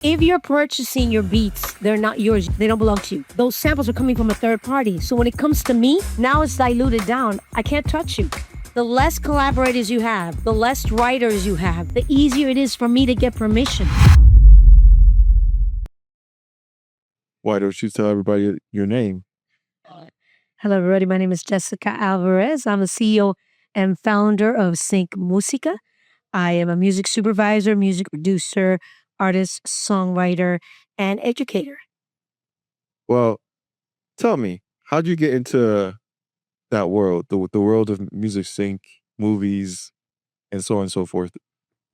If you're purchasing your beats, they're not yours. They don't belong to you. Those samples are coming from a third party. So when it comes to me, now it's diluted down. I can't touch you. The less collaborators you have, the less writers you have, the easier it is for me to get permission. Why don't you tell everybody your name? Hello, everybody. My name is Jessica Alvarez. I'm the CEO and founder of Sync Musica. I am a music supervisor, music producer, artist, songwriter, and educator. Well, tell me, how'd you get into that world, the world of music sync, movies, and so on and so forth?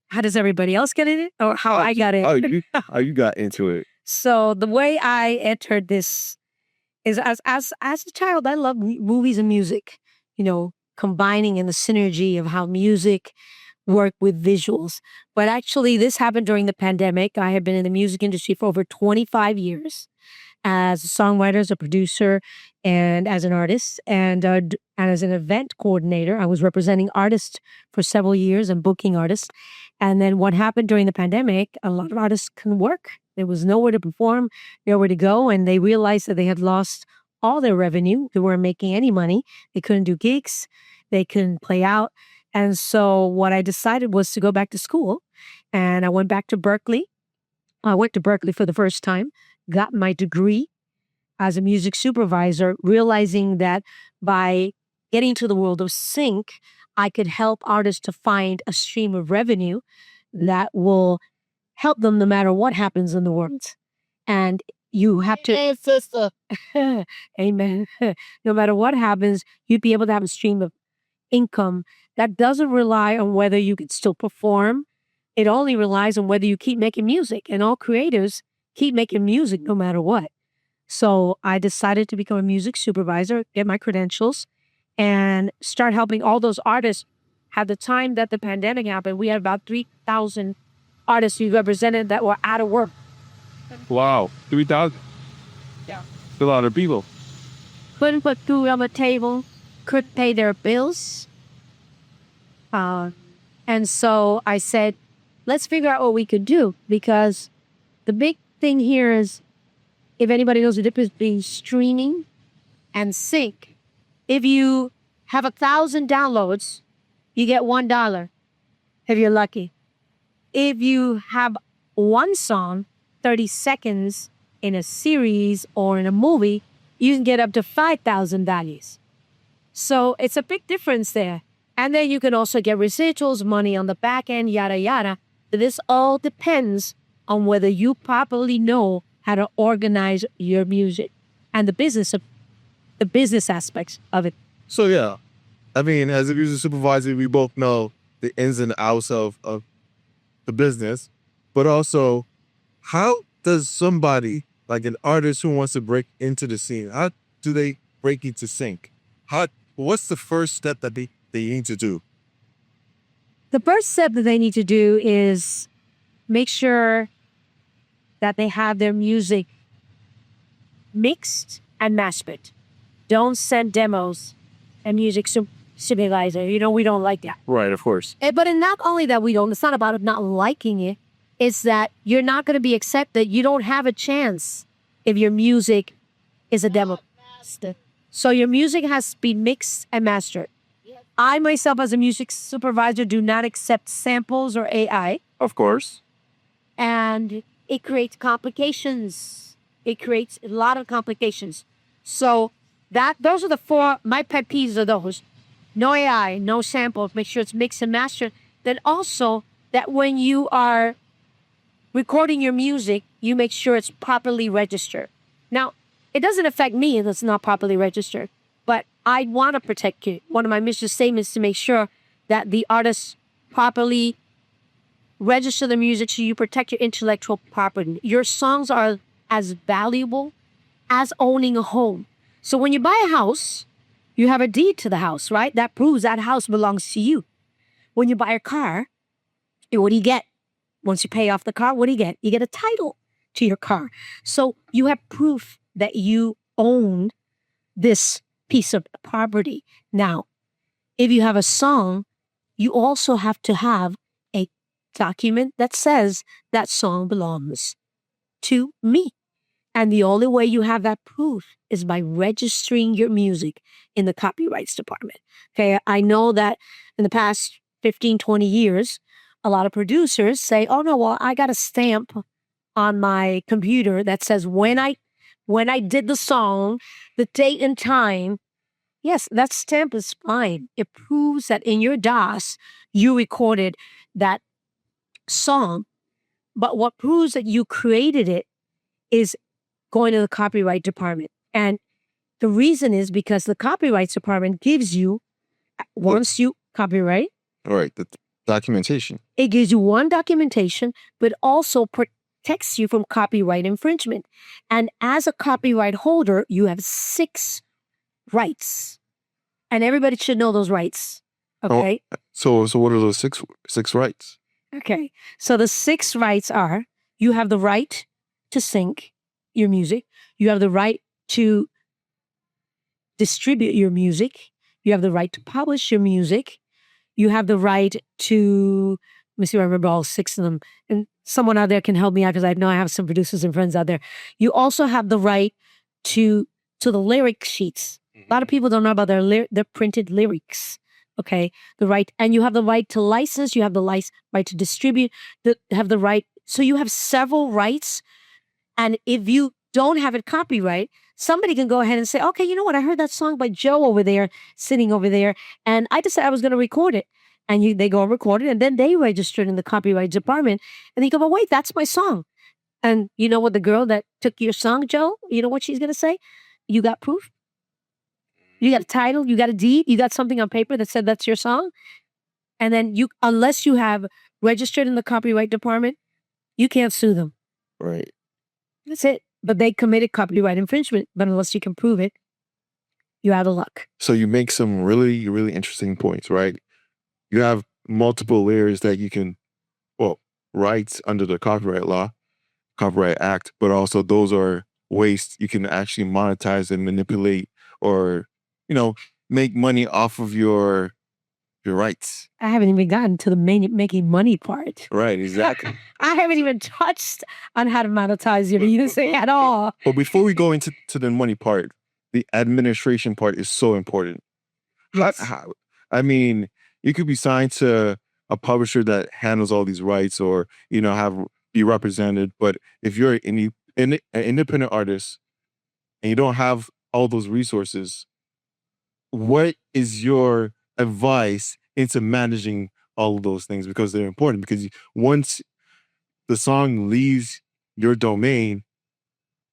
How does everybody else get in it, or how I got in? How you got into it? So the way I entered this is as a child, I loved movies and music. You know, combining in the synergy of how music worked with visuals. But actually, this happened during the pandemic. I have been in the music industry for over 25 years as a songwriter, as a producer, and as an artist, and as an event coordinator. I was representing artists for several years and booking artists. And then what happened during the pandemic, a lot of artists couldn't work. There was nowhere to perform, nowhere to go, and they realized that they had lost all their revenue. They weren't making any money. They couldn't do gigs. They couldn't play out. And so what I decided was to go back to school. And I went back to Berkeley. I went to Berkeley for the first time, got my degree as a music supervisor, realizing that by getting to the world of sync, I could help artists to find a stream of revenue that will help them no matter what happens in the world. And you have to, Hey, sister. amen. No matter what happens, you'd be able to have a stream of income that doesn't rely on whether you can still perform. It only relies on whether you keep making music. And all creators keep making music no matter what. So I decided to become a music supervisor, get my credentials, and start helping all those artists. At the time that the pandemic happened, we had about 3,000 artists we represented that were out of work. Wow, 3,000. Yeah. A lot of people. Couldn't put food on the table, couldn't pay their bills. And so I said, let's figure out what we could do, because the big thing here is, if anybody knows the difference between streaming and sync, if you have 1,000 downloads, you get $1 if you're lucky. If you have one song, 30 seconds in a series or in a movie, you can get up to 5,000 values. So it's a big difference there. And then you can also get residuals, money on the back end, yada, yada. This all depends on whether you properly know how to organize your music and the business aspects of it. So yeah, I mean, as a music supervisor, we both know the ins and outs of the business, but also, how does somebody, like an artist who wants to break into the scene, how do they break into sync? What's the first step that they need to do? The first step that they need to do is make sure that they have their music mixed and mastered. Don't send demos and music supervisor. You know, we don't like that. Right, of course. But not only that we don't, it's not about not liking it. It's that you're not going to be accepted. You don't have a chance if your music is a demo. So your music has to be mixed and mastered. I myself, as a music supervisor, do not accept samples or AI. Of course. And it creates complications. It creates a lot of complications. So those are the four, my pet peeves are those. No AI, no samples, make sure it's mixed and mastered. Then also that when you are recording your music, you make sure it's properly registered. Now, it doesn't affect me if it's not properly registered, but I want to protect you. One of my mission statements is to make sure that the artists properly register the music so you protect your intellectual property. Your songs are as valuable as owning a home. So when you buy a house, you have a deed to the house, right? That proves that house belongs to you. When you buy a car, what do you get? Once you pay off the car, what do you get? You get a title to your car. So you have proof that you own this piece of property. Now, if you have a song, you also have to have a document that says that song belongs to me. And the only way you have that proof is by registering your music in the copyrights department. Okay. I know that in the past 15, 20 years, a lot of producers say, oh no, well, I got a stamp on my computer that says when I did the song, the date and time. Yes, that stamp is fine. It proves that in your DOS, you recorded that song. But what proves that you created it is going to the copyright department. And the reason is because the copyrights department gives you, once you copyright, All right, the documentation. it gives you one documentation, but also protects you from copyright infringement. And as a copyright holder, you have 6 rights. And everybody should know those rights. Okay. So what are those six rights? Okay. So the 6 rights are you have the right to sync your music, you have the right to distribute your music, you have the right to publish your music, you have the right to, let me see if I remember all 6 of them. And someone out there can help me out because I know I have some producers and friends out there. You also have the right to the lyric sheets. A lot of people don't know about their printed lyrics. Okay. The right, and you have the right to license, you have the right to distribute, have the right. So you have several rights. And if you don't have it copyright, somebody can go ahead and say, okay, you know what? I heard that song by Joe over there, sitting over there, and I decided I was going to record it. And they go and record it, and then they register it in the copyright department. And they go, but wait, that's my song. And you know what? The girl that took your song, Joe, you know what she's going to say? You got proof? You got a title, you got a deed, you got something on paper that said that's your song. And then unless you have registered in the copyright department, you can't sue them. Right. That's it. But they committed copyright infringement. But unless you can prove it, you're out of luck. So you make some really, really interesting points, right? You have multiple layers that you can, rights under the copyright law, Copyright Act, but also those are ways you can actually monetize and manipulate or, make money off of your rights. I haven't even gotten to the making money part. Right, exactly. I haven't even touched on how to monetize your music at all. But before we go into the money part, the administration part is so important. Yes. I mean, you could be signed to a publisher that handles all these rights or, be represented. But if you're an independent artist and you don't have all those resources, what is your advice into managing all of those things? Because they're important. Because once the song leaves your domain,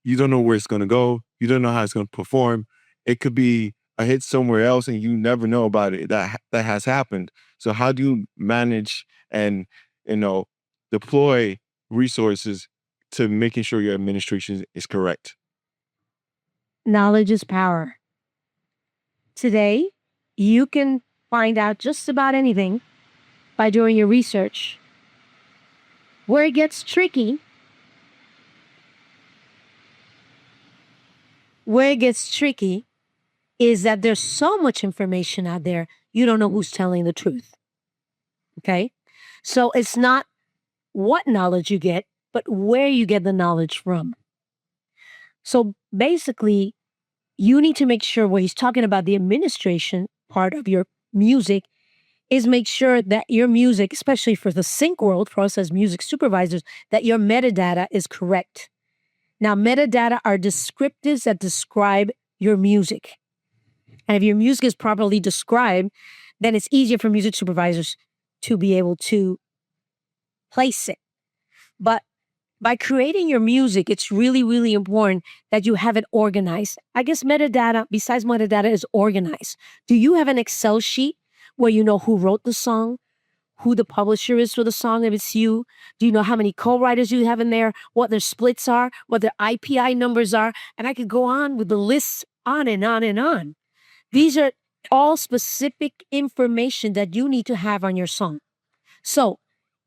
you don't know where it's going to go. You don't know how it's going to perform. It could be a hit somewhere else and you never know about it. That has happened. So how do you manage and, deploy resources to making sure your administration is correct? Knowledge is power. Today, you can find out just about anything by doing your research. Where it gets tricky is that there's so much information out there, you don't know who's telling the truth. Okay? So it's not what knowledge you get, but where you get the knowledge from. So basically, you need to make sure when he's talking about the administration part of your music is make sure that your music, especially for the sync world, for us as music supervisors, that your metadata is correct. Now, metadata are descriptives that describe your music. And if your music is properly described, then it's easier for music supervisors to be able to place it. But by creating your music, it's really, really important that you have it organized. I guess metadata, besides metadata, is organized. Do you have an Excel sheet where you know who wrote the song, who the publisher is for the song if it's you? Do you know how many co-writers you have in there, what their splits are, what their IPI numbers are? And I could go on with the lists on and on and on. These are all specific information that you need to have on your song. So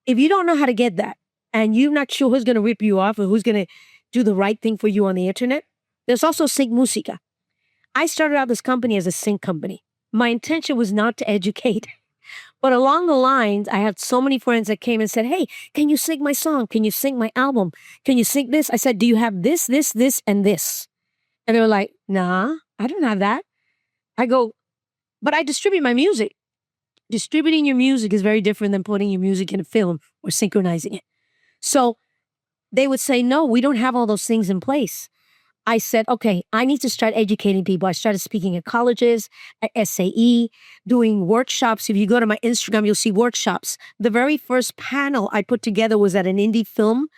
if you don't know how to get that, and you're not sure who's going to rip you off or who's going to do the right thing for you on the internet, there's also Sync Musica. I started out this company as a sync company. My intention was not to educate, But along the lines, I had so many friends that came and said, "Hey, can you sing my song? Can you sing my album? Can you sing this?" I said, "Do you have this, this, this, and this?" And they were like, "Nah, I don't have that." I go, "But I distribute my music." Distributing your music is very different than putting your music in a film or synchronizing it. So they would say, "No, we don't have all those things in place." I said, "Okay, I need to start educating people." I started speaking at colleges, at SAE, doing workshops. If you go to my Instagram, you'll see workshops. The very first panel I put together was at an indie film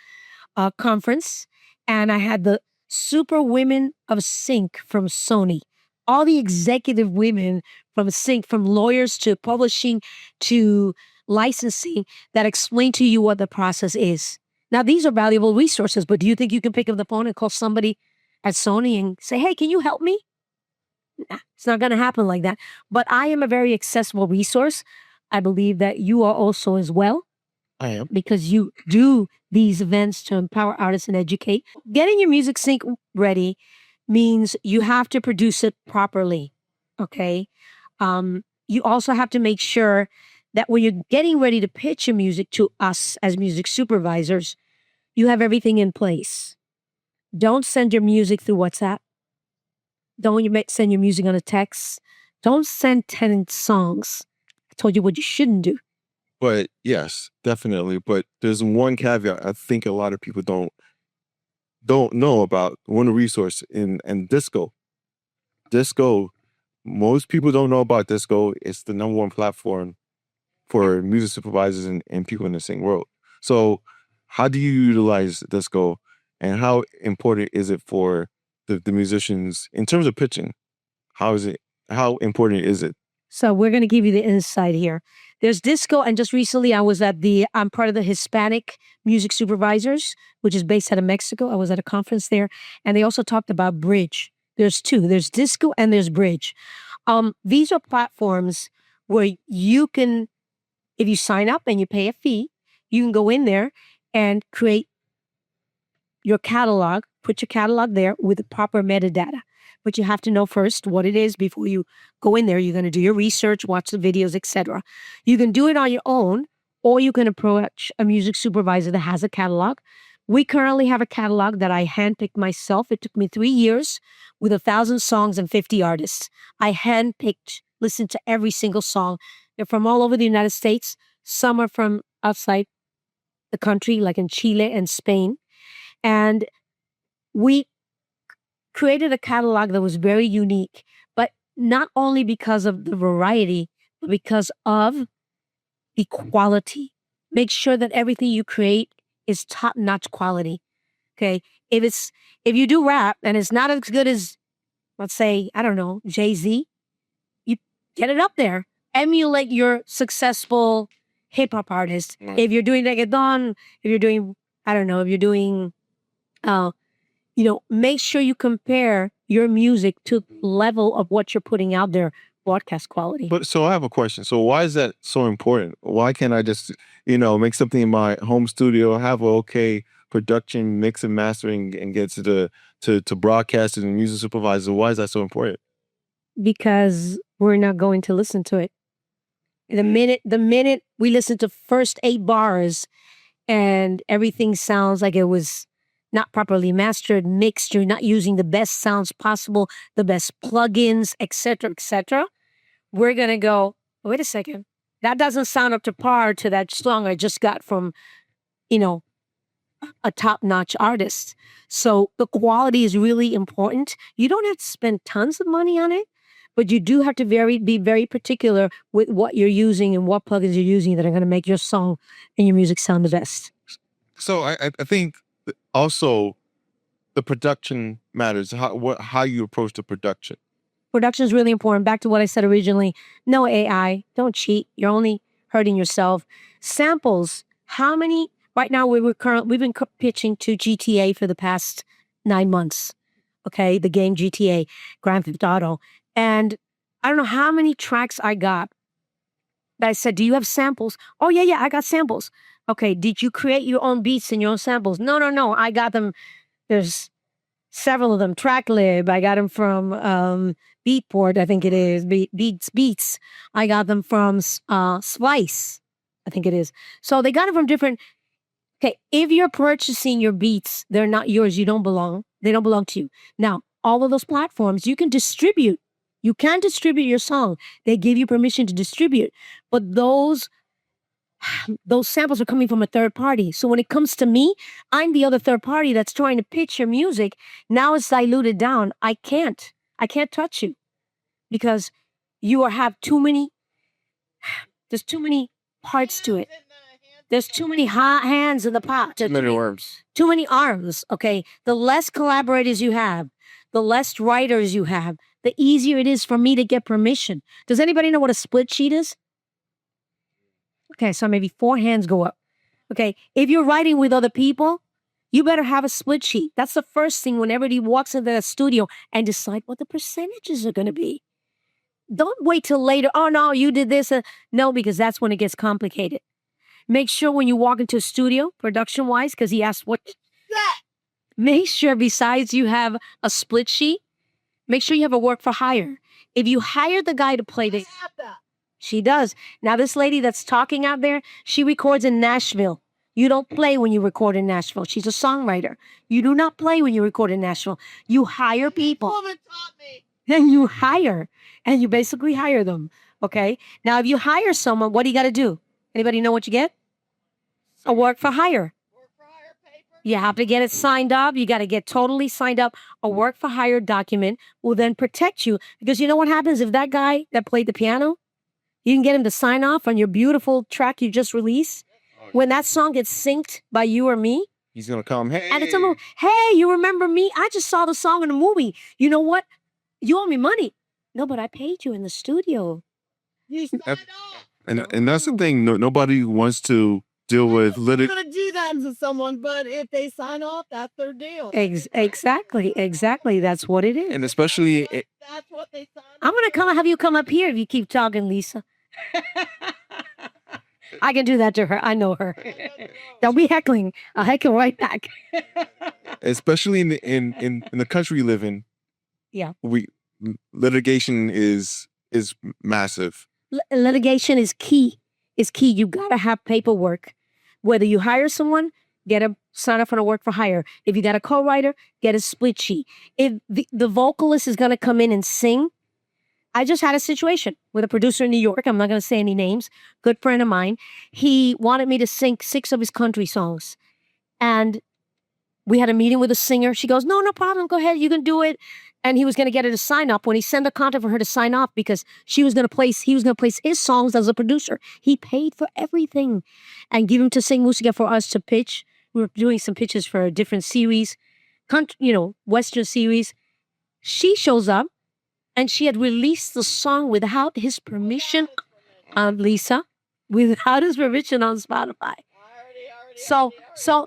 conference, and I had the super women of sync from Sony, all the executive women from sync, from lawyers to publishing to licensing, that explain to you what the process is. Now, these are valuable resources, but do you think you can pick up the phone and call somebody at Sony and say, "Hey, can you help me?" Nah, it's not going to happen like that. But I am a very accessible resource. I believe that you are also as well, I am. because you do these events to empower artists and educate. Getting your music sync ready means you have to produce it properly. Okay. You also have to make sure that when you're getting ready to pitch your music to us as music supervisors, you have everything in place. Don't send your music through WhatsApp. Don't send your music on a text. Don't send 10 songs. I told you what you shouldn't do. But yes, definitely. But there's one caveat I think a lot of people don't know about. One resource in Disco. Disco, most people don't know about Disco. It's the number one platform for music supervisors and people in the sing world. So how do you utilize Disco, and how important is it for the musicians in terms of pitching? How important is it? So we're going to give you the insight here. There's disco, and just recently I'm part of the Hispanic Music Supervisors, which is based out of Mexico. I was at a conference there, and they also talked about bridge. There's two. There's disco and there's bridge. These are platforms where you can, if you sign up and you pay a fee, you can go in there and create your catalog, put your catalog there with the proper metadata. But you have to know first what it is before you go in there. You're going to do your research, watch the videos, etc. You can do it on your own, or you can approach a music supervisor that has a catalog. We currently have a catalog that I handpicked myself. It took me 3 years with 1,000 songs and 50 artists. I handpicked, listened to every single song. They're from all over the United States. Some are from outside the country, like in Chile and Spain. And we created a catalog that was very unique, but not only because of the variety, but because of the quality. Make sure that everything you create is top-notch quality. Okay. If you do rap and it's not as good as, let's say, I don't know, Jay-Z, you get it up there. Emulate your successful hip hop artist. Right. If you're doing reggaeton, if you're doing, I don't know, if you're doing make sure you compare your music to the level of what you're putting out there, broadcast quality. But so I have a question. So why is that so important? Why can't I just, make something in my home studio, have a okay production, mix and mastering, and get to broadcast it and music supervisor? Why is that so important? Because we're not going to listen to it. The minute we listen to first 8 bars and everything sounds like it was not properly mastered, mixed, you're not using the best sounds possible, the best plugins, etc., we're gonna go, wait a second, that doesn't sound up to par to that song I just got from, you know, a top-notch artist. So the quality is really important. You don't have to spend tons of money on it, but you do have to be very particular with what you're using and what plugins you're using that are going to make your song and your music sound the best. So I think also the production matters. How you approach the production. Production is really important. Back to what I said originally. No AI. Don't cheat. You're only hurting yourself. Samples. How many? Right now, we've been pitching to GTA for the past 9 months. Okay, the game GTA, Grand Theft Auto, and I don't know how many tracks I got. I said, "Do you have samples?" "Oh yeah, I got samples." "Okay, did you create your own beats and your own samples?" "No, I got them." There's Several of them. Tracklib, I got them from Beatport, I think it is. Beats. I got them from Splice, I think it is. So they got them from different. Okay, if you're purchasing your beats, they're not yours. You don't belong. They don't belong to you. Now, all of those platforms, you can distribute. You can distribute your song. They give you permission to distribute, but those samples are coming from a third party. So when it comes to me, I'm the other third party that's trying to pitch your music. Now it's diluted down. I can't touch you because have too many, there's too many parts to it. There's too many hands in the pot. Too many arms. Too many arms. Okay. The less collaborators you have, the less writers you have, the easier it is for me to get permission. Does anybody know what a split sheet is? Okay, so maybe 4 hands go up. Okay, if you're writing with other people, you better have a split sheet. That's the first thing when everybody walks into the studio and decide what the percentages are going to be. Don't wait till later. Oh, no, you did this. No, because that's when it gets complicated. Make sure when you walk into a studio, production-wise, because he asked what. Make sure besides you have a split sheet, make sure you have a work for hire. If you hire the guy to play the. She does. Now, this lady that's talking out there, she records in Nashville. You don't play when you record in Nashville. She's a songwriter. You do not play when you record in Nashville. You hire people. Woman taught me. Then you hire, and you basically hire them. Okay? Now, if you hire someone, what do you got to do? Anybody know what you get? A work for hire. Work for hire paper. You have to get it signed up. You got to get totally signed up. A work for hire document will then protect you. Because you know what happens if that guy that played the piano, you can get him to sign off on your beautiful track you just released. When that song gets synced by you or me, he's going to come, hey. And it's a hey, you remember me? I just saw the song in the movie. You know what? You owe me money. No, but I paid you in the studio. You signed off. And that's the thing. Nobody wants to deal with I'm going to do that to someone, but if they sign off, that's their deal. Exactly. That's what it is. And especially, that's what they sign off. I'm going to have you come up here if you keep talking, Lisa. I can do that to her. I know her. Don't be heckling. I'll heckle right back. Especially in the country we live in. Yeah. Litigation is massive. Litigation is key. You got to have paperwork. Whether you hire someone, get a sign up on a work for hire. If you got a co-writer, get a split sheet. If the vocalist is going to come in and sing, I just had a situation with a producer in New York. I'm not going to say any names. Good friend of mine. He wanted me to sing 6 of his country songs. And we had a meeting with a singer. She goes, no problem. Go ahead. You can do it. And he was going to get her to sign up when he sent the contract for her to sign off because he was going to place his songs as a producer. He paid for everything and give him to sing música for us to pitch. We were doing some pitches for a different series, Western series. She shows up and she had released the song without his permission on Lisa, without his permission on Spotify. So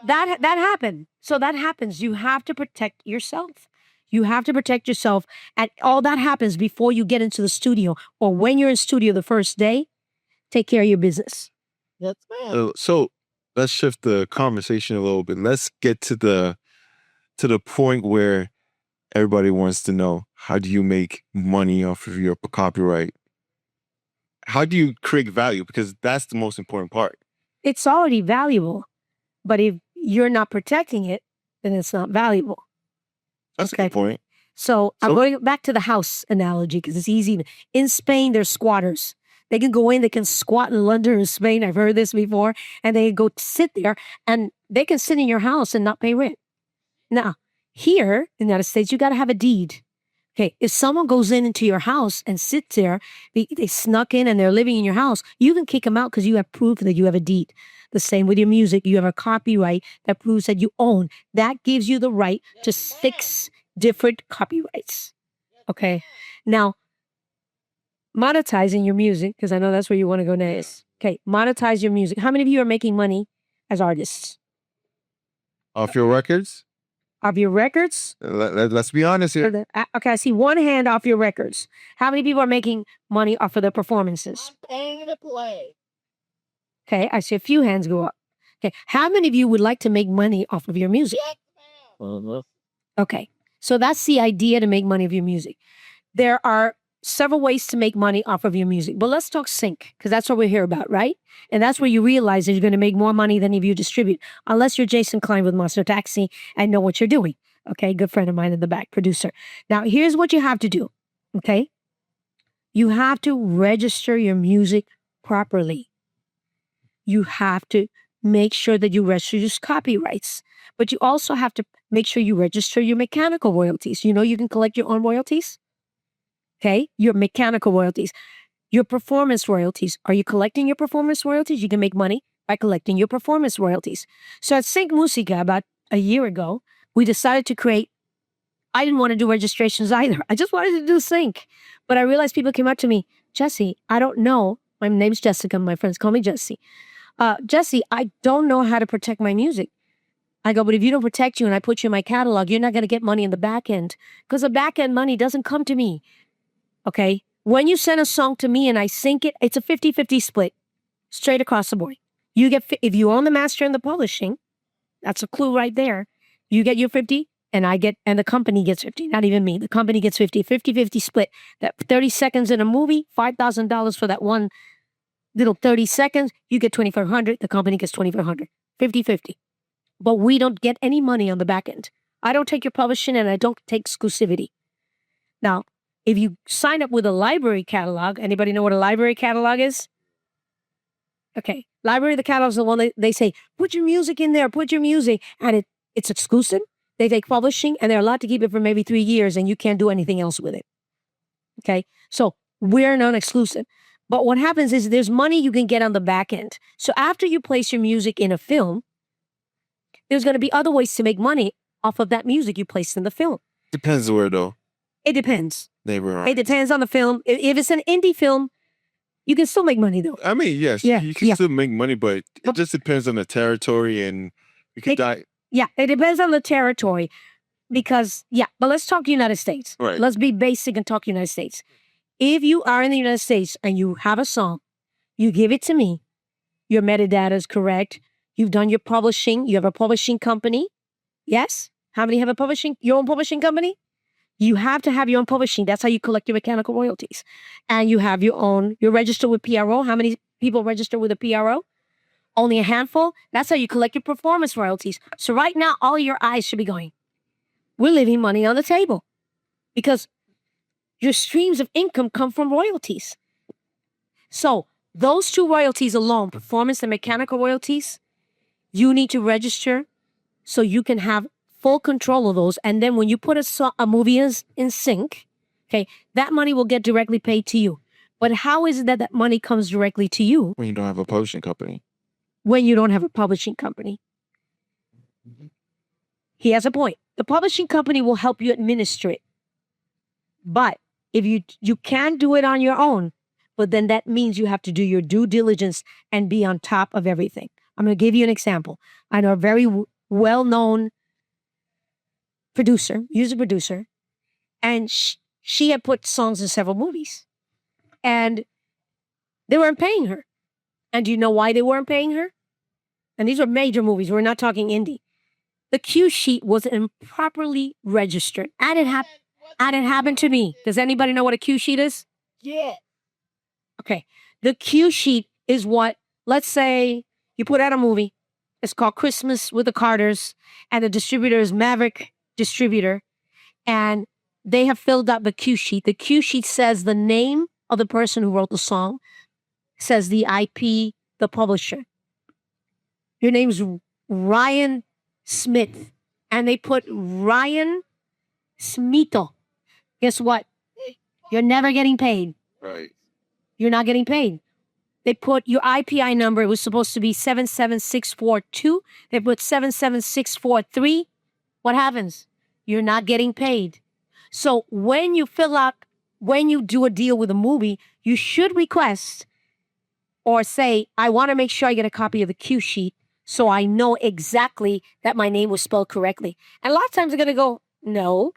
that happened. So that happens. You have to protect yourself. You have to protect yourself. And all that happens before you get into the studio or when you're in studio the first day. Take care of your business. Yes, ma'am. So let's shift the conversation a little bit. Let's get to the point where everybody wants to know, how do you make money off of your copyright? How do you create value? Because that's the most important part. It's already valuable. But if you're not protecting it, then it's not valuable. That's a good point. So I'm going back to the house analogy because it's easy. In Spain, there's squatters. They can go in, they can squat in London or Spain. I've heard this before. And they go sit there and they can sit in your house and not pay rent. Now, here in the United States, you got to have a deed. Okay, if someone goes into your house and sits there, they snuck in and they're living in your house, you can kick them out because you have proof that you have a deed. The same with your music. You have a copyright that proves that you own. That gives you the right to 6 different copyrights. Okay, now, monetizing your music, because I know that's where you want to go next. Okay, monetize your music. How many of you are making money as artists? Off your records? Off your records? Let's be honest here. Okay, I see one hand off your records. How many people are making money off of their performances? I'm paying to play. Okay, I see a few hands go up. Okay, how many of you would like to make money off of your music? Yes, ma'am. Okay, So that's the idea to make money of your music. There are several ways to make money off of your music, but let's talk sync because that's what we're here about, right? And that's where you realize that you're going to make more money than if you distribute, unless you're Jason Klein with Monster Taxi and know what you're doing. Okay, good friend of mine in the back, producer. Now, here's what you have to do. Okay, you have to register your music properly. You have to make sure that you register your copyrights, but you also have to make sure you register your mechanical royalties. You know, you can collect your own royalties. Okay, your mechanical royalties, your performance royalties. Are you collecting your performance royalties? You can make money by collecting your performance royalties. So at Sync Musica, about a year ago, we decided to create. I didn't want to do registrations either. I just wanted to do sync. But I realized people came up to me, Jesse, I don't know. My name's Jessica. My friends call me Jesse. Jesse, I don't know how to protect my music. I go, but if you don't protect you and I put you in my catalog, you're not going to get money in the back end because the back end money doesn't come to me. Okay? When you send a song to me and I sync it, it's a 50-50 split straight across the board. You get, if you own the master and the publishing, that's a clue right there. You get your 50 and I get, and the company gets 50, not even me. The company gets 50, 50-50 split. That 30 seconds in a movie, $5,000 for that one little 30 seconds, you get $2,500, the company gets $2,500, 50-50. But we don't get any money on the back end. I don't take your publishing and I don't take exclusivity. Now, if you sign up with a library catalog, anybody know what a library catalog is? Okay, library, the catalog is the one that they say, put your music in there, put your music, and it's exclusive. They take publishing and they're allowed to keep it for maybe 3 years and you can't do anything else with it. Okay, so we're non-exclusive. But what happens is there's money you can get on the back end. So after you place your music in a film, there's going to be other ways to make money off of that music you placed in the film. Depends where though. It depends. They were. It depends on the film. If it's an indie film, you can still make money though. I mean, yes, Yeah, you can yeah. still make money, but it just depends on the territory and you can die. Yeah, it depends on the territory because, but let's talk United States. Right. Let's be basic and talk United States. If you are in the United States and you have a song, you give it to me, your metadata is correct, you've done your publishing, you have a publishing company. Yes? How many have a publishing, your own publishing company? You have to have your own publishing. That's how you collect your mechanical royalties. And you have your own, you're registered with PRO. How many people register with a PRO? Only a handful. That's how you collect your performance royalties. So right now, all your eyes should be going, we're leaving money on the table because your streams of income come from royalties. So those two royalties alone, performance and mechanical royalties, you need to register so you can have full control of those. And then when you put a movie in sync, okay, that money will get directly paid to you. But how is it that that money comes directly to you When you don't have a publishing company. when you don't have a publishing company? He has a point. The publishing company will help you administer it. But if you can do it on your own, but then that means you have to do your due diligence and be on top of everything. I'm going to give you an example. I know a very well-known producer, music producer, and she had put songs in several movies. And they weren't paying her. And do you know why they weren't paying her? And these were major movies. We're not talking indie. The cue sheet was improperly registered. And it happened to me. Does anybody know what a cue sheet is? Yeah. Okay. The cue sheet is what, let's say you put out a movie. It's called Christmas with the Carters. And the distributor is Maverick Distributor. And they have filled out the cue sheet. The cue sheet says the name of the person who wrote the song, says the IP, the publisher. Your name's Ryan Smith. And they put Ryan Smito. Guess what? You're never getting paid. Right. You're not getting paid. They put your IPI number. It was supposed to be 77642. They put 77643. What happens? You're not getting paid. So when you do a deal with a movie, you should request or say, I want to make sure I get a copy of the cue sheet so I know exactly that my name was spelled correctly. And a lot of times they're going to go, no.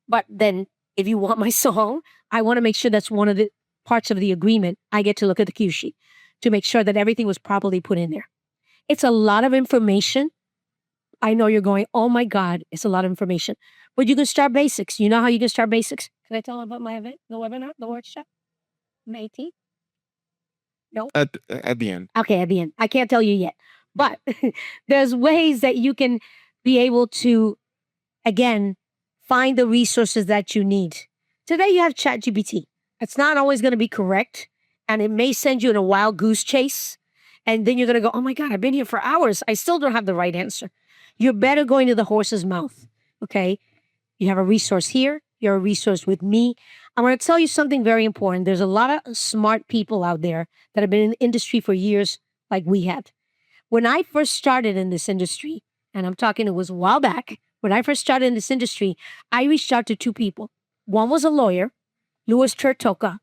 But then if you want my song, I want to make sure that's one of the parts of the agreement. I get to look at the cue sheet to make sure that everything was properly put in there. It's a lot of information, I know you're going, oh my God, it's a lot of information. But you can start basics. You know how you can start basics? Can I tell them about my event, the webinar, the workshop? May 18th? No? At the end. Okay, at the end. I can't tell you yet. But there's ways that you can be able to, again, find the resources that you need. Today you have ChatGPT. It's not always going to be correct, and it may send you in a wild goose chase. And then you're going to go, oh my God, I've been here for hours. I still don't have the right answer. You're better going to the horse's mouth. Okay. You have a resource here. You're a resource with me. I'm going to tell you something very important. There's a lot of smart people out there that have been in the industry for years, like we have. When I first started in this industry, and I'm talking, it was a while back. When I first started in this industry, I reached out to two people. One was a lawyer, Louis Tertoka.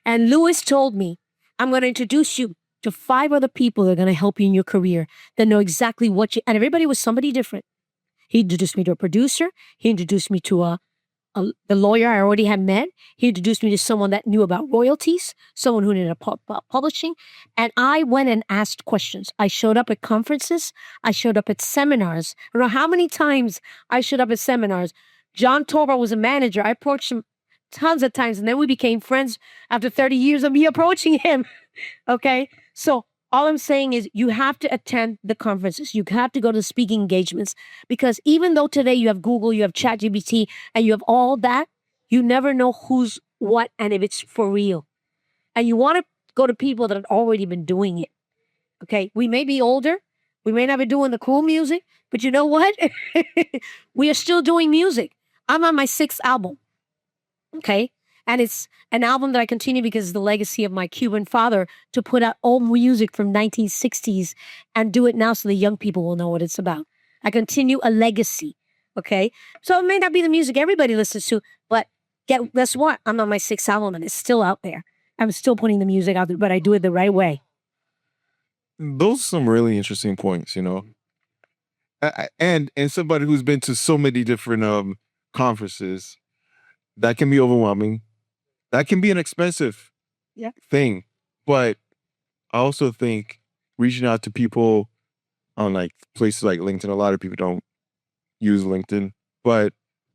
And Louis told me, I'm going to introduce you to 5 other people that are going to help you in your career that know exactly what you, and everybody was somebody different. He introduced me to a producer. He introduced me to the lawyer I already had met. He introduced me to someone that knew about royalties, someone who knew about publishing. And I went and asked questions. I showed up at conferences. I showed up at seminars. I don't know how many times I showed up at seminars. John Torba was a manager. I approached him tons of times, and then we became friends after 30 years of me approaching him. Okay? So all I'm saying is you have to attend the conferences. You have to go to the speaking engagements, because even though today you have Google, you have ChatGPT, and you have all that, you never know who's what and if it's for real. And you want to go to people that have already been doing it. Okay? We may be older. We may not be doing the cool music, but you know what? We are still doing music. I'm on my 6th album. Okay? And it's an album that I continue because it's the legacy of my Cuban father to put out old music from 1960s and do it now so the young people will know what it's about. I continue a legacy. Okay? So it may not be the music everybody listens to, but guess what? I'm on my 6th album and it's still out there. I'm still putting the music out there, but I do it the right way. Those are some really interesting points, you know. And somebody who's been to so many different conferences, that can be overwhelming. That can be an expensive thing. But I also think reaching out to people on like places like LinkedIn, a lot of people don't use LinkedIn, but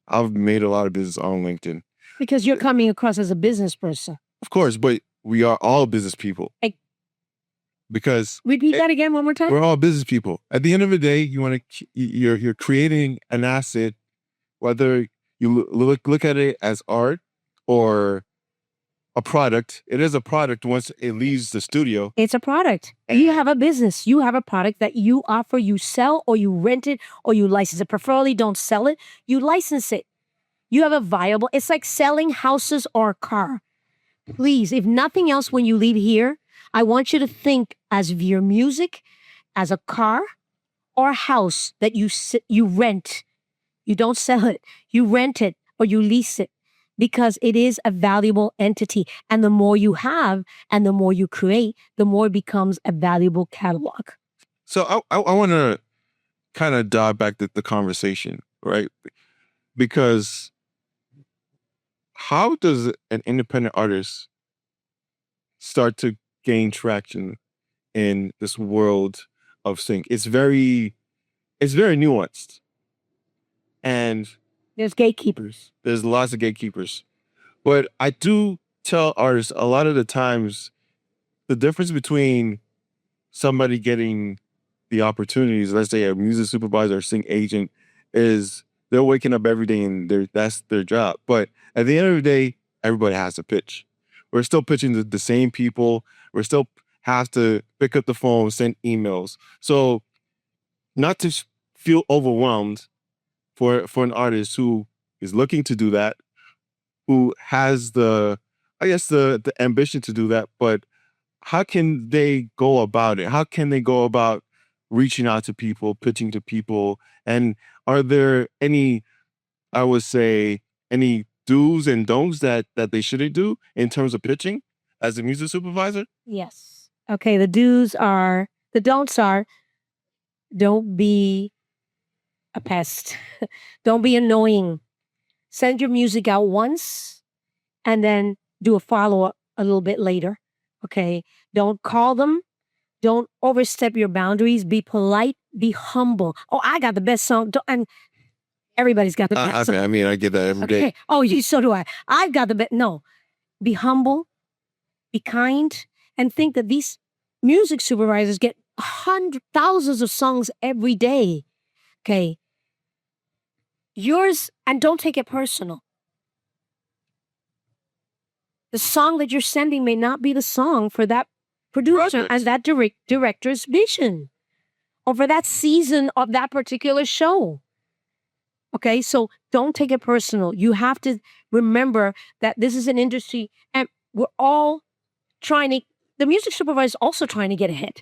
I've made a lot of business on LinkedIn. Because you're coming across as a business person. Of course, but we are all business people. Because repeat that again one more time. We're all business people. At the end of the day, you're creating an asset, whether you look at it as art or a product. It is a product once it leaves the studio. It's a product. You have a business. You have a product that you offer, you sell, or you rent it, or you license it. Preferably don't sell it. You license it. You have a viable, it's like selling houses or a car. Please, if nothing else, when you leave here, I want you to think as of your music, as a car or a house that you rent. You don't sell it. You rent it or you lease it, because it is a valuable entity. And the more you have and the more you create, the more it becomes a valuable catalog. So I want to kind of dive back to the conversation, right? Because how does an independent artist start to gain traction in this world of sync? It's very nuanced. And there's gatekeepers. There's lots of gatekeepers. But I do tell artists a lot of the times the difference between somebody getting the opportunities, let's say a music supervisor or sync agent, is they're waking up every day and that's their job. But at the end of the day, everybody has to pitch. We're still pitching to the same people. We're still have to pick up the phone, send emails. So not to feel overwhelmed for an artist who is looking to do that, who has the ambition to do that, but how can they go about it? How can they go about reaching out to people, pitching to people? And are there any, I would say, any do's and don'ts that they shouldn't do in terms of pitching as a music supervisor? Yes. Okay, the don'ts are, don't be a pest. Don't be annoying. Send your music out once and then do a follow-up a little bit later. Okay. Don't call them. Don't overstep your boundaries. Be polite. be humble. Oh, I got the best song. And everybody's got the best song. I mean, I get that every day. Okay. Oh, so do I. I've got the best. No, be humble, be kind, and think that these music supervisors get thousands of songs every day. Okay. Yours, and don't take it personal. The song that you're sending may not be the song for that producer and that director's vision, or for that season of that particular show. Okay, so don't take it personal. You have to remember that this is an industry, and we're all the music supervisor is also trying to get ahead.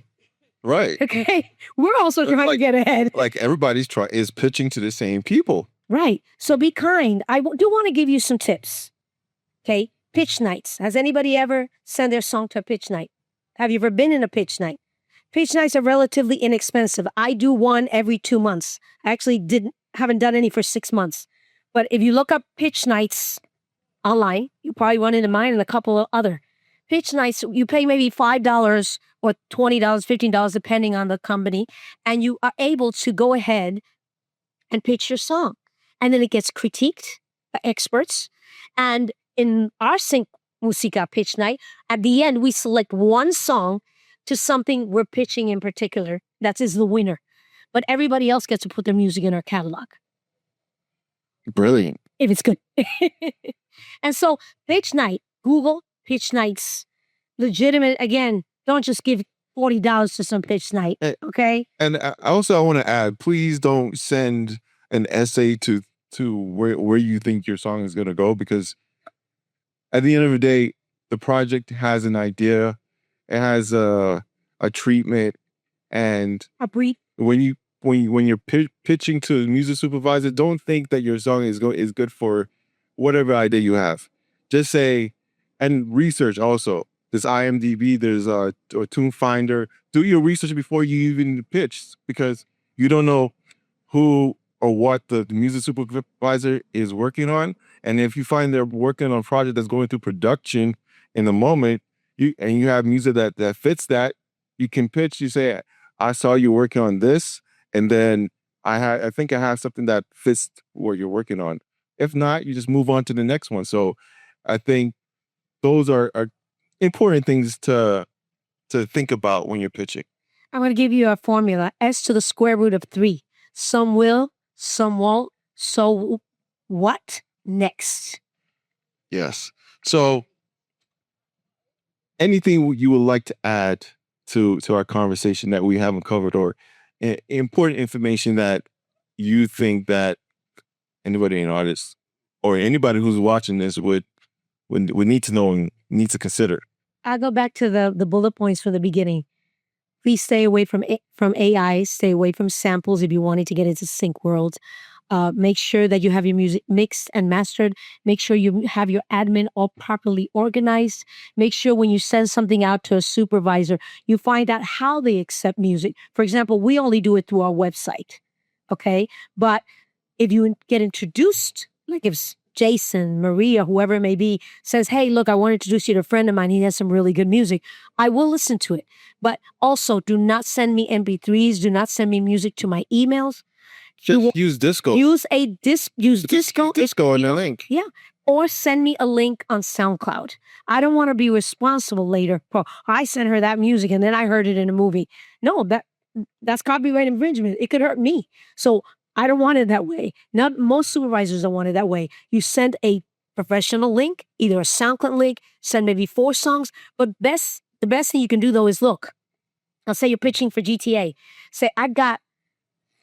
Right. Okay, we're also trying to get ahead. Like everybody's is pitching to the same people. Right. So be kind. I do want to give you some tips. Okay, pitch nights. Has anybody ever sent their song to a pitch night? Have you ever been in a pitch night? Pitch nights are relatively inexpensive. I do one every 2 months. I actually haven't done any for 6 months. But if you look up pitch nights online, you probably run into mine and a couple of other pitch nights. You pay maybe $5 or $20, $15, depending on the company, and you are able to go ahead and pitch your song. And then it gets critiqued by experts. And in our Sync Musica pitch night, at the end, we select one song to something we're pitching in particular. That is the winner. But everybody else gets to put their music in our catalog. Brilliant. If it's good. And so pitch night, Google pitch nights. Legitimate, again, don't just give $40 to some pitch night, okay? And I want to add, please don't send an essay to where you think your song is going to go, because at the end of the day, the project has an idea, it has a treatment, and a brief. When you're pitching to a music supervisor, don't think that your song is good for whatever idea you have. Just say, and research also. There's IMDb, there's a Tune Finder. Do your research before you even pitch, because you don't know who or what the music supervisor is working on. And if you find they're working on a project that's going through production in the moment, you have music that fits that, you can pitch. You say, I saw you working on this, and then I think I have something that fits what you're working on. If not, you just move on to the next one. So I think those are important things to think about when you're pitching. I'm going to give you a formula. S to the square root of 3. Some will, some won't. So what next? Yes. So anything you would like to add to our conversation that we haven't covered, or important information that you think that anybody, an artist or anybody who's watching this would need to know and need to consider? I'll go back to the bullet points from the beginning. Please stay away from AI. Stay away from samples if you wanted to get into sync world. Make sure that you have your music mixed and mastered. Make sure you have your admin all properly organized. Make sure when you send something out to a supervisor, you find out how they accept music. For example, we only do it through our website. Okay. But if you get introduced, like if Jason, Maria, whoever it may be, says, hey, look, I want to introduce you to a friend of mine. He has some really good music. I will listen to it. But also, do not send me MP3s. Do not send me music to my emails. Just use Disco. Use Disco. Disco in the link. Yeah. Or send me a link on SoundCloud. I don't want to be responsible later for, I sent her that music and then I heard it in a movie. No, that's copyright infringement. It could hurt me. So I don't want it that way. Not most supervisors don't want it that way. You send a professional link, either a SoundCloud link, send maybe 4 songs. But the best thing you can do though is look. I'll say you're pitching for GTA. Say, I've got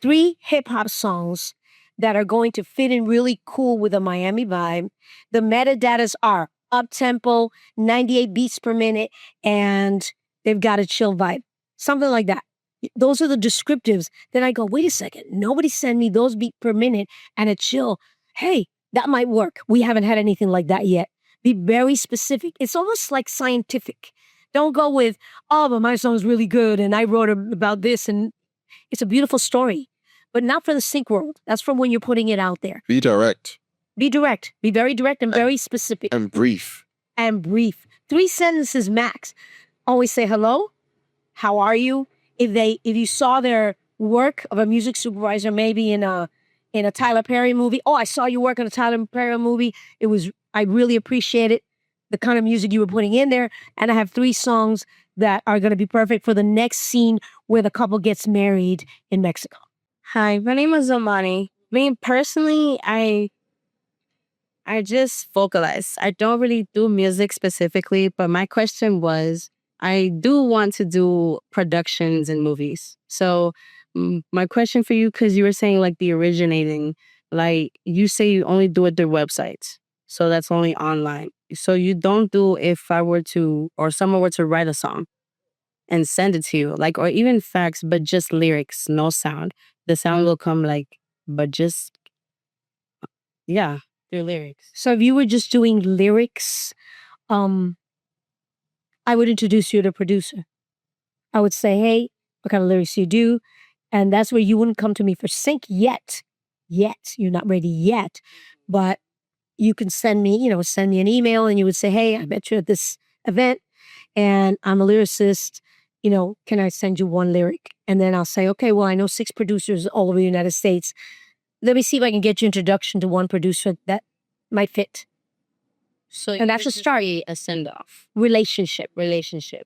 3 hip hop songs that are going to fit in really cool with a Miami vibe. The metadatas are up-tempo, 98 beats per minute, and they've got a chill vibe. Something like that. Those are the descriptives. Then I go, wait a second, nobody send me those beats per minute and a chill. Hey, that might work. We haven't had anything like that yet. Be very specific. It's almost like scientific. Don't go with, oh, but my song's really good and I wrote about this, and it's a beautiful story. But not for the sync world. That's from when you're putting it out there. Be direct. Be direct. Be very direct and very specific. And brief. 3 sentences max. Always say hello. How are you? If you saw their work of a music supervisor, maybe in a Tyler Perry movie. Oh, I saw you work on a Tyler Perry movie. I really appreciated the kind of music you were putting in there. And I have 3 songs that are going to be perfect for the next scene where the couple gets married in Mexico. Hi, my name is Amani. Me personally, I just vocalize. I don't really do music specifically, but my question was, I do want to do productions in movies. So my question for you, because you were saying like the originating, like you say you only do it through websites. So that's only online. So you don't do if I were to, or someone were to write a song and send it to you, like, or even fax, but just lyrics, no sound. The sound will come like, but just, yeah, through lyrics. So if you were just doing lyrics, I would introduce you to a producer. I would say, hey, what kind of lyrics you do? And that's where you wouldn't come to me for sync yet. Yet. You're not ready yet. But you can send me an email and you would say, hey, I met you at this event and I'm a lyricist. Can I send you one lyric? And then I'll say, okay, well, I know 6 producers all over the United States. Let me see if I can get you introduction to one producer that might fit. So And that's a start. a send off Relationship.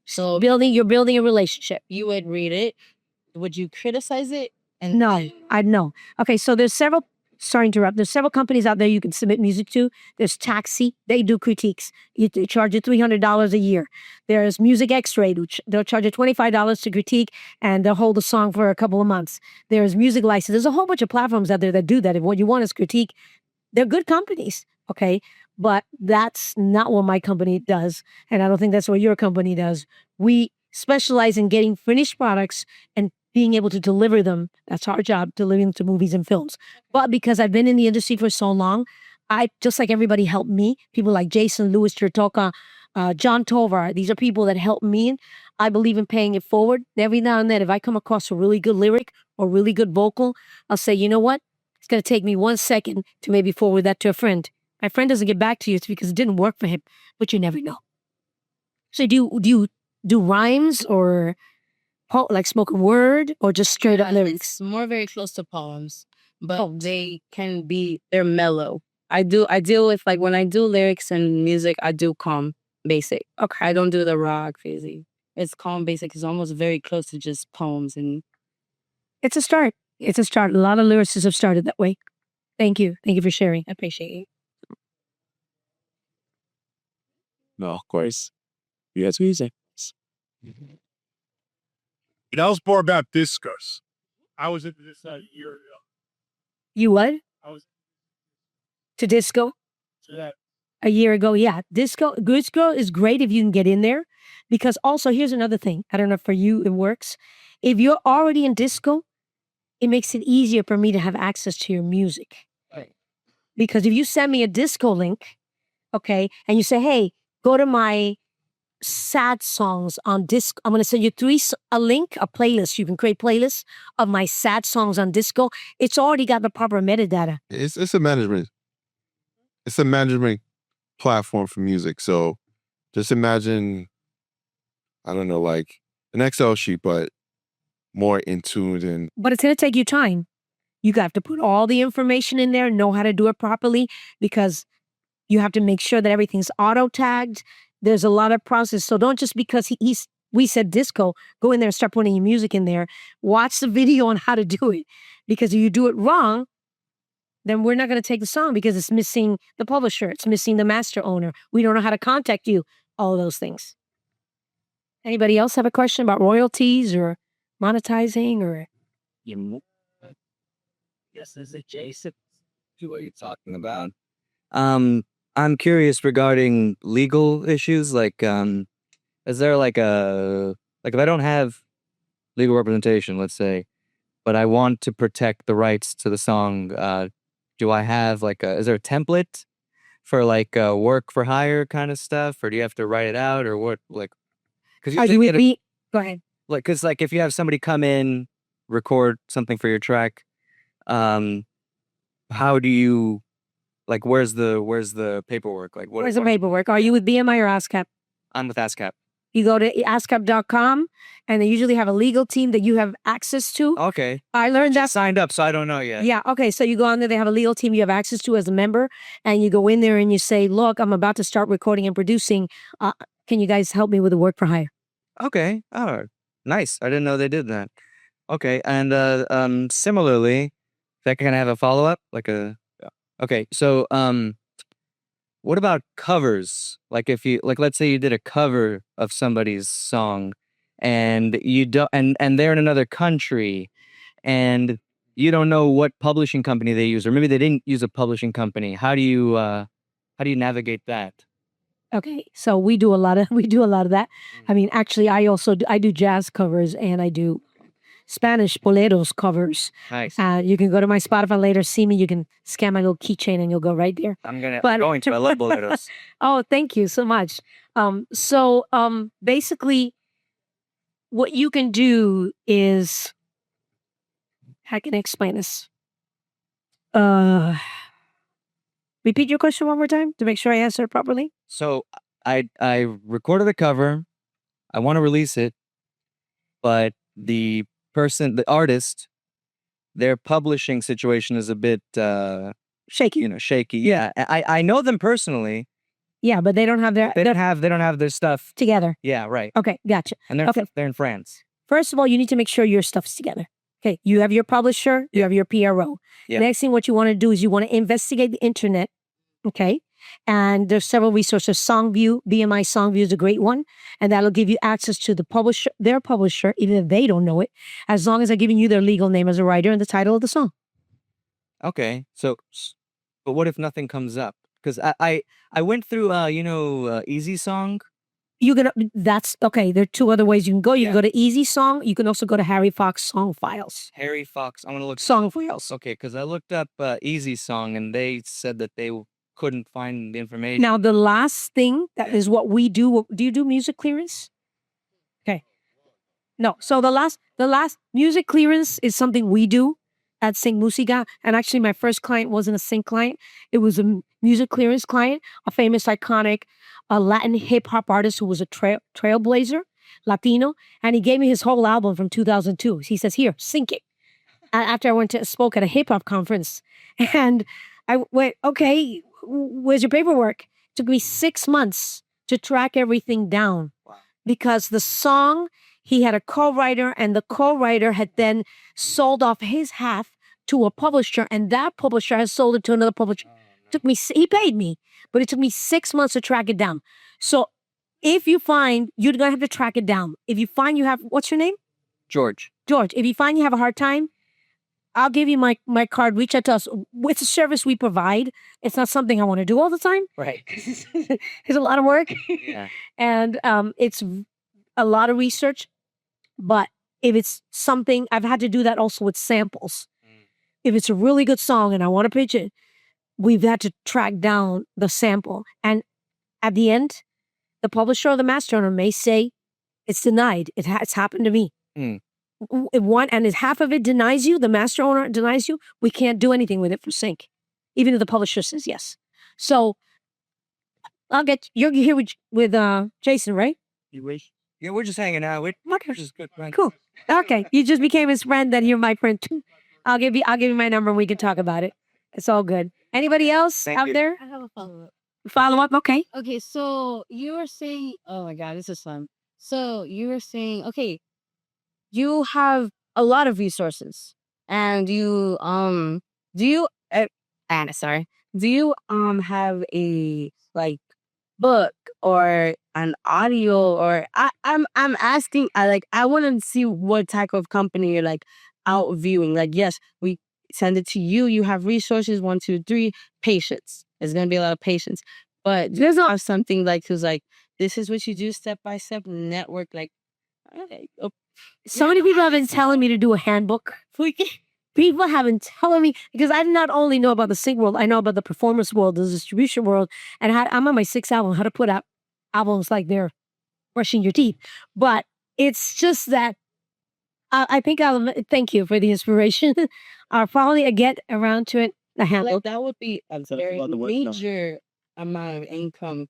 So You're building a relationship. you would read it. Would you criticize it? And No, I know. Okay, so sorry to interrupt. There's several companies out there you can submit music to. There's Taxi, they do critiques. They charge you $300 a year. There's Music X-Ray, which they'll charge you $25 to critique and they'll hold the song for a couple of months. There's Music License. There's a whole bunch of platforms out there that do that. If what you want is critique, they're good companies, okay? But that's not what my company does. And I don't think that's what your company does. We specialize in getting finished products and being able to deliver them. That's our job, delivering to movies and films. But because I've been in the industry for so long, I, just like everybody helped me, people like Jason, Louis Chertoka, John Tovar, these are people that help me. I believe in paying it forward. Every now and then, if I come across a really good lyric or really good vocal, I'll say, you know what? It's going to take me 1 second to maybe forward that to a friend. My friend doesn't get back to you, it's because it didn't work for him, but you never know. So do you do rhymes or like spoken word or just straight up lyrics? It's more very close to poems, but they're mellow. I deal with, like, when I do lyrics and music, I do calm, basic. Okay. I don't do the rock, crazy. It's calm, basic. It's almost very close to just poems. And It's a start. It's a start. A lot of lyricists have started that way. Thank you. Thank you for sharing. I appreciate it. No, of course. You guys music. That was more about discos. I was into this a year ago. You what? I was To disco? to that. A year ago, yeah. Disco is great if you can get in there. Because also, here's another thing. I don't know if for you it works. If you're already in disco, it makes it easier for me to have access to your music. Right. Because if you send me a disco link, okay, and you say, hey, go to my sad songs on disco. I'm going to send you a link, a playlist. You can create playlists of my sad songs on disco. It's already got the proper metadata. It's a management. It's a management platform for music. So just imagine, I don't know, like an Excel sheet, but more in tune and But it's going to take you time. You have to put all the information in there, know how to do it properly, because you have to make sure that everything's auto tagged. There's a lot of process. So don't just because we said disco, go in there and start putting your music in there. Watch the video on how to do it. Because if you do it wrong, then we're not going to take the song because it's missing the publisher. It's missing the master owner. We don't know how to contact you. All of those things. Anybody else have a question about royalties or monetizing or? Yes, is adjacent to what you're talking about. I'm curious regarding legal issues. Like, is there like if I don't have legal representation, let's say, but I want to protect the rights to the song, do I have is there a template for work for hire kind of stuff, or do you have to write it out, or what? Because Go ahead. because if you have somebody come in, record something for your track, how do you where's the paperwork? Where's the paperwork? Are you with BMI or ASCAP? I'm with ASCAP. You go to ASCAP.com, and they usually have a legal team that you have access to. Okay. I learned that. Signed up, so I don't know yet. Yeah. Okay. So you go on there, they have a legal team you have access to as a member, and you go in there and you say, look, I'm about to start recording and producing. Can you guys help me with the work for hire? Okay. Oh, nice. I didn't know they did that. Okay. And similarly, if I can have a follow up, like a. Okay. So what about covers? Like if you let's say you did a cover of somebody's song, and you don't, and they're in another country, and you don't know what publishing company they use, or maybe they didn't use a publishing company. How do you navigate that? Okay, so we do a lot of that. I mean, actually, I do jazz covers and I do Spanish boleros covers. Nice. You can go to my Spotify later, see me. You can scan my little keychain and you'll go right there. I'm going to. I love boleros. Oh, thank you so much. Basically, what you can do is, how can I explain this? Repeat your question one more time to make sure I answer it properly. So I recorded a cover. I want to release it, but the artist, their publishing situation is a bit shaky. Shaky. Yeah, I know them personally. Yeah, but they don't have their they don't have their stuff together. Yeah, right. Okay, gotcha. And they're in France. First of all, you need to make sure your stuff's together. Okay, you have your publisher, you have your PRO. Yeah. Next thing what you want to do is you want to investigate the internet. Okay. And there's several resources. Songview, BMI Songview is a great one. And that'll give you access to the publisher, their publisher, even if they don't know it, as long as they're giving you their legal name as a writer and the title of the song. Okay. So, but what if nothing comes up? Because I went through, Easy Song. That's okay. There are two other ways you can go. You can go to Easy Song. You can also go to Harry Fox Song Files. Harry Fox. I'm going to look. Song Files. Okay. Because I looked up Easy Song and they said that they couldn't find the information. Now, the last thing that is what we do. Do you do music clearance? Okay. No. So the last music clearance is something we do at Sync Musica. And actually, my first client wasn't a Sync client. It was a music clearance client, a famous, iconic Latin hip hop artist who was a trailblazer, Latino. And he gave me his whole album from 2002. He says, here, sync it. After I spoke at a hip hop conference. And I went, okay, where's your paperwork? It took me 6 months to track everything down. Wow. Because the song, he had a co-writer, and the co-writer had then sold off his half to a publisher, and that publisher has sold it to another publisher. He paid me, but it took me 6 months to track it down. So if you find, you're going to have to track it down. If you find you have, what's your name? George. If you find you have a hard time, I'll give you my card. Reach out to us. It's a service we provide. It's not something I want to do all the time. Right. It's a lot of work. Yeah. And it's a lot of research. But if it's something, I've had to do that also with samples. If it's a really good song and I want to pitch it, we've had to track down the sample. And at the end, the publisher or the master owner may say, it's denied. It's happened to me. If half of it denies you, the master owner denies you, we can't do anything with it for Sync, even if the publisher says yes. So you're here with Jason, right? You wish? Yeah, we're just hanging out. We're just good friends. Cool. Okay, you just became his friend. Then you're my friend too. I'll give you my number and we can talk about it. It's all good. Anybody else out there? I have a follow-up. Follow up. Okay. Okay, so you were saying, oh my God, this is fun. So you were saying, okay, you have a lot of resources, and you do you have a book or an audio, or I'm asking, I want to see what type of company you're out viewing. Yes, we send it to you. You have resources, 1, 2, 3, patience. There's gonna be a lot of patience, but there's not something who's this is what you do step by step network. So many people have been telling me to do a handbook. People have been telling me, because I not only know about the sync world, I know about the performance world, the distribution world, and I'm on my 6th album, how to put out albums like they're brushing your teeth. But it's just that I think thank you for the inspiration. I'll probably get around to it. A handbook. That would be a very major amount of income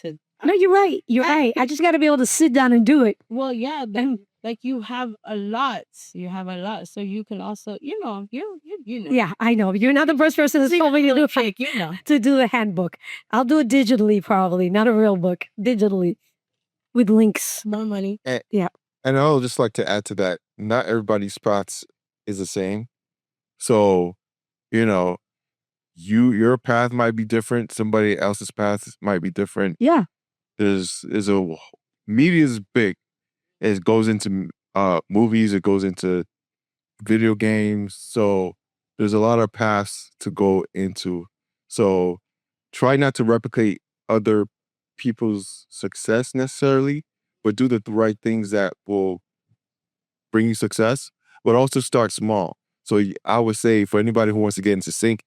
to No, you're right. You're right. I just got to be able to sit down and do it. Well, yeah, then like you have a lot. You have a lot, so you can also, you know. Yeah, I know. You're not the first person that's told me to do it. You know. To do the handbook. I'll do it digitally, probably, not a real book. Digitally, with links. More money. And I'll just like to add to that, not everybody's paths is the same. So, you know, your path might be different. Somebody else's path might be different. Yeah. There's media is big. It goes into movies. It goes into video games. So there's a lot of paths to go into. So try not to replicate other people's success necessarily, but do the right things that will bring you success, but also start small. So I would say for anybody who wants to get into sync,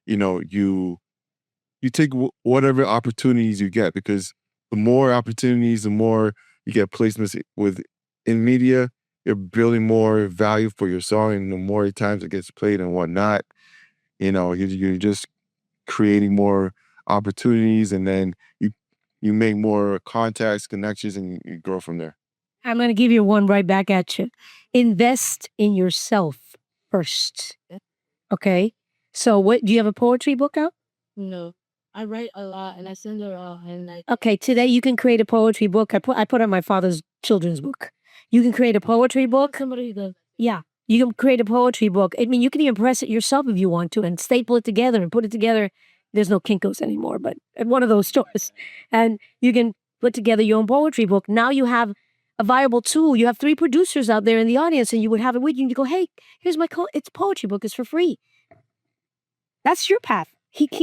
you know, you take whatever opportunities you get, because the more opportunities, the more you get placements in media, you're building more value for your song, and the more times it gets played and whatnot, you know, you're just creating more opportunities, and then you make more contacts, connections, and you grow from there. I'm going to give you one right back at you. Invest in yourself first. Okay? So do you have a poetry book out? No, I write a lot and I send it all, and like. Okay, today you can create a poetry book. I put on my father's children's book. You can create a poetry book. Somebody does. Yeah, you can create a poetry book. I mean, you can even press it yourself if you want to and staple it together and put it together. There's no Kinko's anymore, but at one of those stores. And you can put together your own poetry book. Now you have a viable tool. You have 3 producers out there in the audience, and you would have it with you. And you go, hey, here's my it's poetry book. It's for free. That's your path. He